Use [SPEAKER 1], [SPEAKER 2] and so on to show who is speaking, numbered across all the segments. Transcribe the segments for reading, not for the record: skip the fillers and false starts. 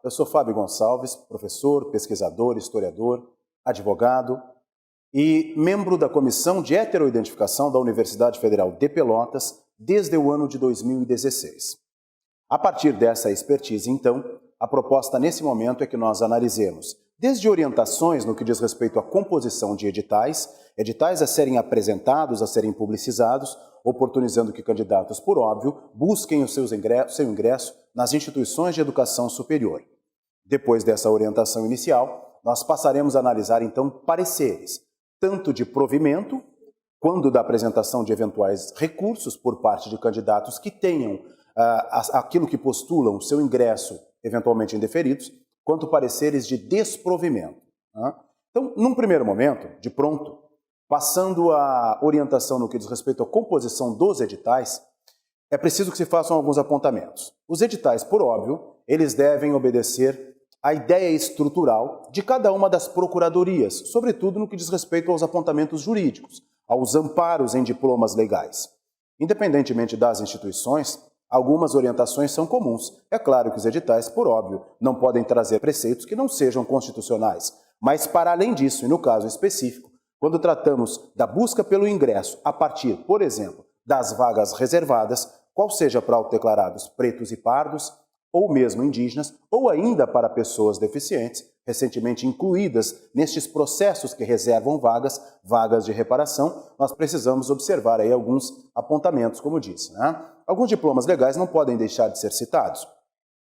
[SPEAKER 1] eu sou Fábio Gonçalves, professor, pesquisador, historiador, advogado e membro da Comissão de Heteroidentificação da Universidade Federal de Pelotas desde o ano de 2016. A partir dessa expertise, então, a proposta nesse momento é que nós analisemos desde orientações no que diz respeito à composição de editais a serem apresentados, a serem publicizados, oportunizando que candidatos, por óbvio, busquem seu ingresso nas instituições de educação superior. Depois dessa orientação inicial, nós passaremos a analisar, então, pareceres, tanto de provimento, quando da apresentação de eventuais recursos por parte de candidatos que tenham aquilo que postulam, seu ingresso eventualmente indeferidos, quanto pareceres de desprovimento. Então, num primeiro momento, de pronto, passando a orientação no que diz respeito à composição dos editais, é preciso que se façam alguns apontamentos. Os editais, por óbvio, eles devem obedecer à ideia estrutural de cada uma das procuradorias, sobretudo no que diz respeito aos apontamentos jurídicos, aos amparos em diplomas legais. Independentemente das instituições, algumas orientações são comuns. É claro que os editais, por óbvio, não podem trazer preceitos que não sejam constitucionais. Mas, para além disso, e no caso específico, quando tratamos da busca pelo ingresso a partir, por exemplo, das vagas reservadas, qual seja para autodeclarados pretos e pardos, ou mesmo indígenas, ou ainda para pessoas deficientes, recentemente incluídas nestes processos que reservam vagas de reparação, nós precisamos observar aí alguns apontamentos, como disse, Alguns diplomas legais não podem deixar de ser citados,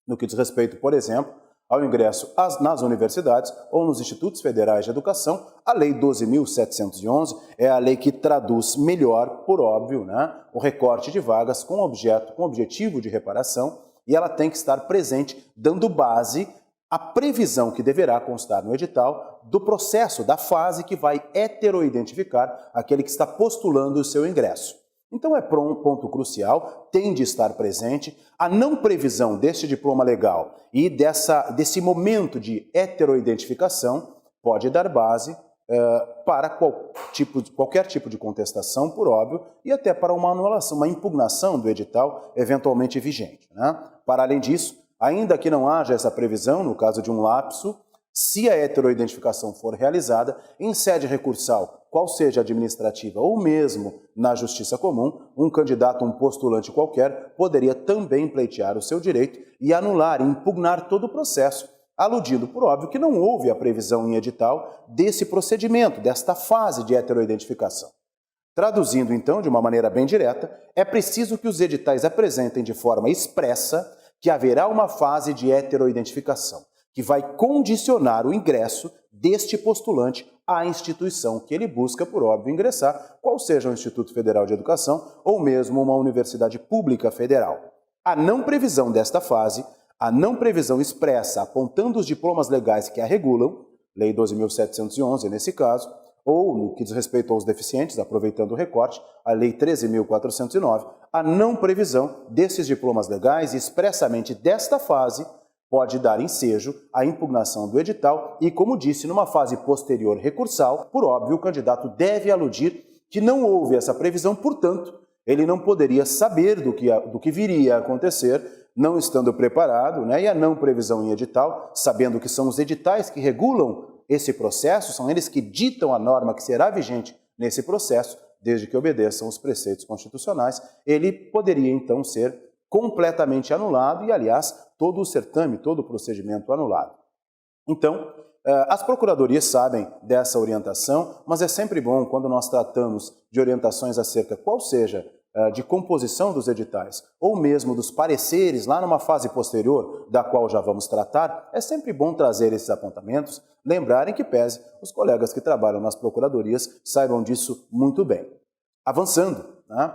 [SPEAKER 1] no que diz respeito, por exemplo, ao ingresso nas universidades ou nos institutos federais de educação. A Lei 12.711 é a lei que traduz melhor, por óbvio, o recorte de vagas com objetivo de reparação, e ela tem que estar presente, dando base à previsão que deverá constar no edital do processo, da fase que vai heteroidentificar aquele que está postulando o seu ingresso. Então é ponto crucial, tem de estar presente a não previsão deste diploma legal e desse momento de heteroidentificação pode dar base para qualquer tipo de contestação, por óbvio, e até para uma anulação, uma impugnação do edital eventualmente vigente. Para além disso, ainda que não haja essa previsão, no caso de um lapso, se a heteroidentificação for realizada em sede recursal, qual seja administrativa ou mesmo na justiça comum, um candidato, um postulante qualquer, poderia também pleitear o seu direito e anular e impugnar todo o processo, aludindo, por óbvio, que não houve a previsão em edital desse procedimento, desta fase de heteroidentificação. Traduzindo, então, de uma maneira bem direta, é preciso que os editais apresentem de forma expressa que haverá uma fase de heteroidentificação, que vai condicionar o ingresso deste postulante à instituição que ele busca, por óbvio, ingressar, qual seja o Instituto Federal de Educação ou mesmo uma universidade pública federal. A não previsão desta fase, a não previsão expressa apontando os diplomas legais que a regulam, Lei 12.711 nesse caso, ou no que diz respeito aos deficientes, aproveitando o recorte, a Lei 13.409, a não previsão desses diplomas legais e expressamente desta fase pode dar ensejo à impugnação do edital e, como disse, numa fase posterior recursal, por óbvio, o candidato deve aludir que não houve essa previsão, portanto, ele não poderia saber do que viria a acontecer, não estando preparado, e a não previsão em edital, sabendo que são os editais que regulam esse processo, são eles que ditam a norma que será vigente nesse processo, desde que obedeçam os preceitos constitucionais, ele poderia então ser completamente anulado e, aliás, todo o certame, todo o procedimento anulado. Então, as procuradorias sabem dessa orientação, mas é sempre bom, quando nós tratamos de orientações acerca qual seja de composição dos editais, ou mesmo dos pareceres lá numa fase posterior, da qual já vamos tratar, é sempre bom trazer esses apontamentos, lembrarem que pese os colegas que trabalham nas procuradorias saibam disso muito bem. Avançando,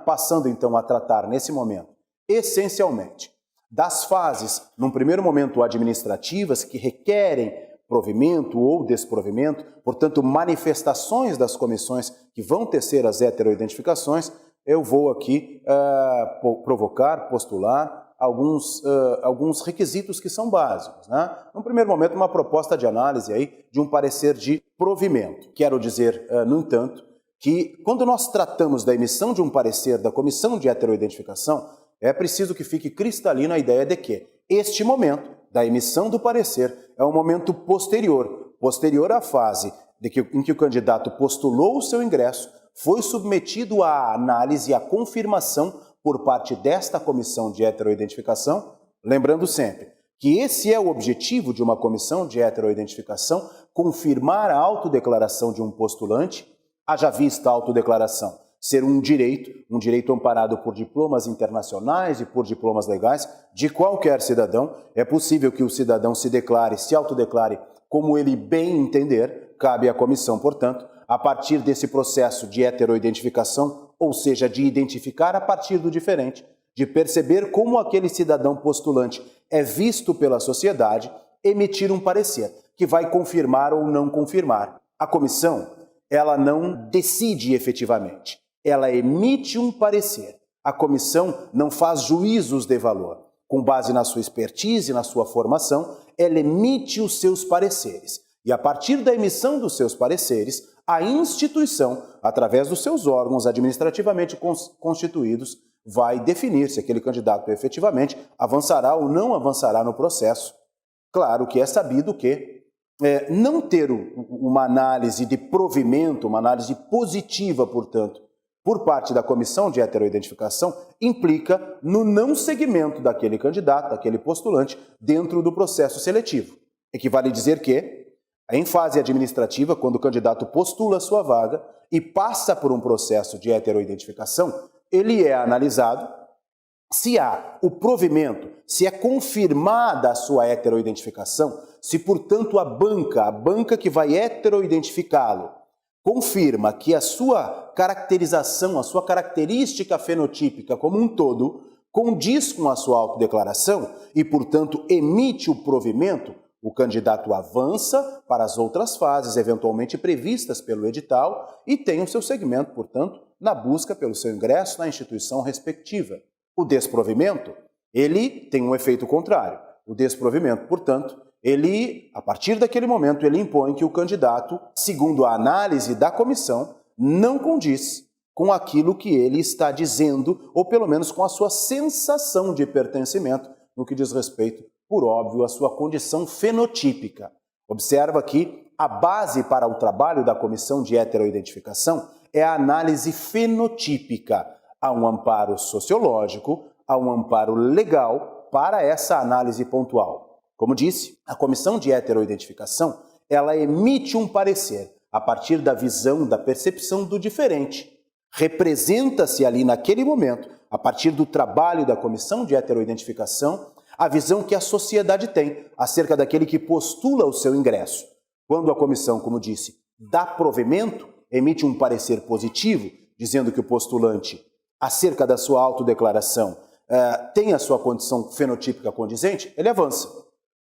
[SPEAKER 1] passando então a tratar nesse momento, essencialmente, das fases, num primeiro momento administrativas, que requerem provimento ou desprovimento, portanto manifestações das comissões que vão tecer as heteroidentificações, eu vou aqui postular alguns requisitos que são básicos. Num primeiro momento, uma proposta de análise aí de um parecer de provimento. Quero dizer, no entanto, que quando nós tratamos da emissão de um parecer da Comissão de Heteroidentificação, é preciso que fique cristalina a ideia de que este momento da emissão do parecer é um momento posterior à fase em que o candidato postulou o seu ingresso, foi submetido à análise e à confirmação por parte desta comissão de heteroidentificação, lembrando sempre que esse é o objetivo de uma comissão de heteroidentificação, confirmar a autodeclaração de um postulante, haja vista a autodeclaração ser um direito amparado por diplomas internacionais e por diplomas legais de qualquer cidadão. É possível que o cidadão se autodeclare como ele bem entender, cabe à comissão, portanto, a partir desse processo de heteroidentificação, ou seja, de identificar a partir do diferente, de perceber como aquele cidadão postulante é visto pela sociedade, emitir um parecer que vai confirmar ou não confirmar. A comissão, ela não decide efetivamente, ela emite um parecer. A comissão não faz juízos de valor. Com base na sua expertise, na sua formação, ela emite os seus pareceres. E a partir da emissão dos seus pareceres, a instituição, através dos seus órgãos administrativamente constituídos, vai definir se aquele candidato efetivamente avançará ou não avançará no processo. Claro que é sabido que não ter uma análise de provimento, uma análise positiva, portanto, por parte da comissão de heteroidentificação, implica no não seguimento daquele candidato, daquele postulante, dentro do processo seletivo. Equivale dizer que, em fase administrativa, quando o candidato postula a sua vaga e passa por um processo de heteroidentificação, ele é analisado se há o provimento, se é confirmada a sua heteroidentificação, se, portanto, a banca que vai heteroidentificá-lo, confirma que a sua caracterização, a sua característica fenotípica como um todo, condiz com a sua autodeclaração e, portanto, emite o provimento, o candidato avança para as outras fases, eventualmente previstas pelo edital, e tem o seu segmento, portanto, na busca pelo seu ingresso na instituição respectiva. O desprovimento, ele tem um efeito contrário. O desprovimento, portanto, a partir daquele momento, ele impõe que o candidato, segundo a análise da comissão, não condiz com aquilo que ele está dizendo, ou pelo menos com a sua sensação de pertencimento, no que diz respeito, por óbvio, à sua condição fenotípica. Observa que a base para o trabalho da comissão de heteroidentificação é a análise fenotípica. Há um amparo sociológico, há um amparo legal para essa análise pontual. Como disse, a comissão de heteroidentificação, ela emite um parecer a partir da visão, da percepção do diferente. Representa-se ali naquele momento, a partir do trabalho da comissão de heteroidentificação, a visão que a sociedade tem acerca daquele que postula o seu ingresso. Quando a comissão, como disse, dá provimento, emite um parecer positivo, dizendo que o postulante, acerca da sua autodeclaração, tem a sua condição fenotípica condizente, ele avança.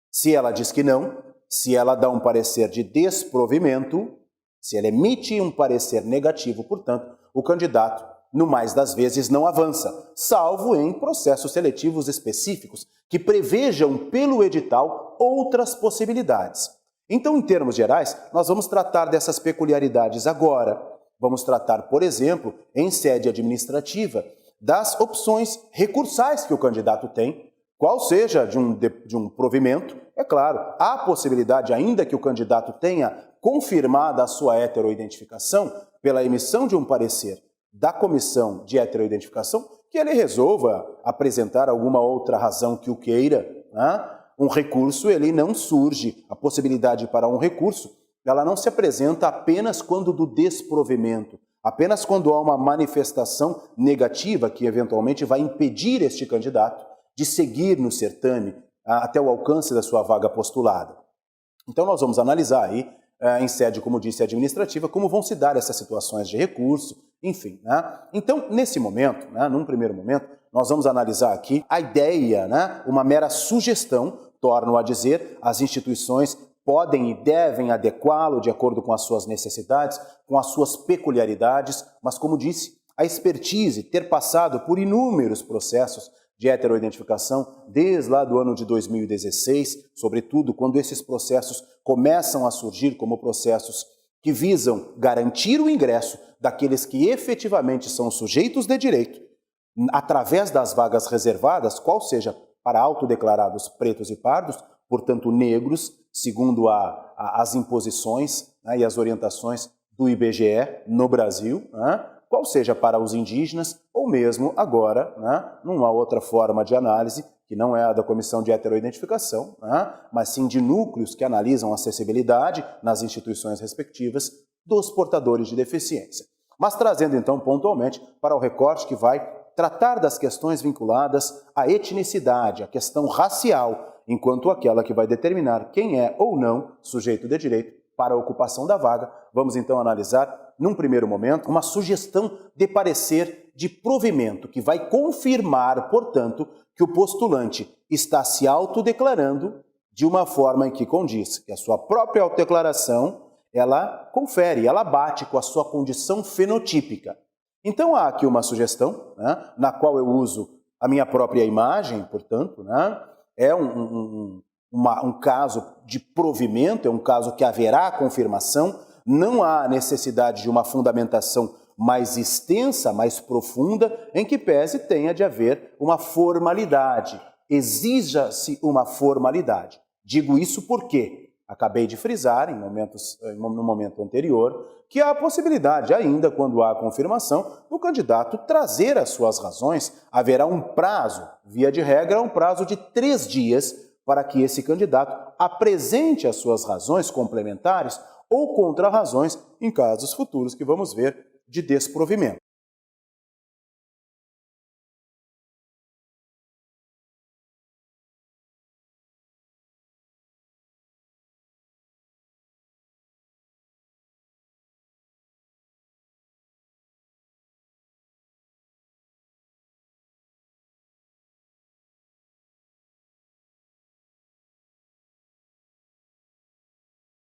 [SPEAKER 1] Se ela diz que não, se ela dá um parecer de desprovimento, se ela emite um parecer negativo, portanto, o candidato, no mais das vezes, não avança, salvo em processos seletivos específicos que prevejam pelo edital outras possibilidades. Então, em termos gerais, nós vamos tratar dessas peculiaridades agora. Vamos tratar, por exemplo, em sede administrativa, das opções recursais que o candidato tem, qual seja de um provimento. É claro, há a possibilidade, ainda que o candidato tenha confirmada a sua heteroidentificação pela emissão de um parecer da comissão de heteroidentificação, que ele resolva apresentar alguma outra razão que o queira, né? Um recurso, ele não surge, a possibilidade para um recurso, ela não se apresenta apenas quando do desprovimento, apenas quando há uma manifestação negativa que eventualmente vai impedir este candidato de seguir no certame até o alcance da sua vaga postulada. Então nós vamos analisar aí, em sede, como disse, administrativa, como vão se dar essas situações de recurso, enfim. Né? Então, nesse momento, num primeiro momento, nós vamos analisar aqui a ideia, uma mera sugestão, torno a dizer, as instituições podem e devem adequá-lo de acordo com as suas necessidades, com as suas peculiaridades, mas, como disse, a expertise, ter passado por inúmeros processos de heteroidentificação desde lá do ano de 2016, sobretudo quando esses processos começam a surgir como processos que visam garantir o ingresso daqueles que efetivamente são sujeitos de direito, através das vagas reservadas, qual seja para autodeclarados pretos e pardos, portanto negros, segundo as imposições, né, e as orientações do IBGE no Brasil, né, qual seja para os indígenas, ou mesmo agora, né, numa outra forma de análise, que não é a da Comissão de Heteroidentificação, né, mas sim de núcleos que analisam a acessibilidade nas instituições respectivas dos portadores de deficiência. Mas trazendo então pontualmente para o recorte que vai tratar das questões vinculadas à etnicidade, à questão racial, enquanto aquela que vai determinar quem é ou não sujeito de direito para a ocupação da vaga. Vamos então analisar, num primeiro momento, uma sugestão de parecer de provimento, que vai confirmar, portanto, que o postulante está se autodeclarando de uma forma em que condiz, que a sua própria autodeclaração, ela confere, ela bate com a sua condição fenotípica. Então há aqui uma sugestão, né, na qual eu uso a minha própria imagem, portanto, né, é um caso de provimento, é um caso que haverá confirmação, não há necessidade de uma fundamentação mais extensa, mais profunda, em que pese tenha de haver uma formalidade, exija-se uma formalidade. Digo isso porque acabei de frisar, no momento anterior, que há a possibilidade ainda, quando há confirmação, do candidato trazer as suas razões. Haverá um prazo, via de regra, um prazo de 3 dias para que esse candidato apresente as suas razões complementares ou contra-razões em casos futuros que vamos ver de desprovimento.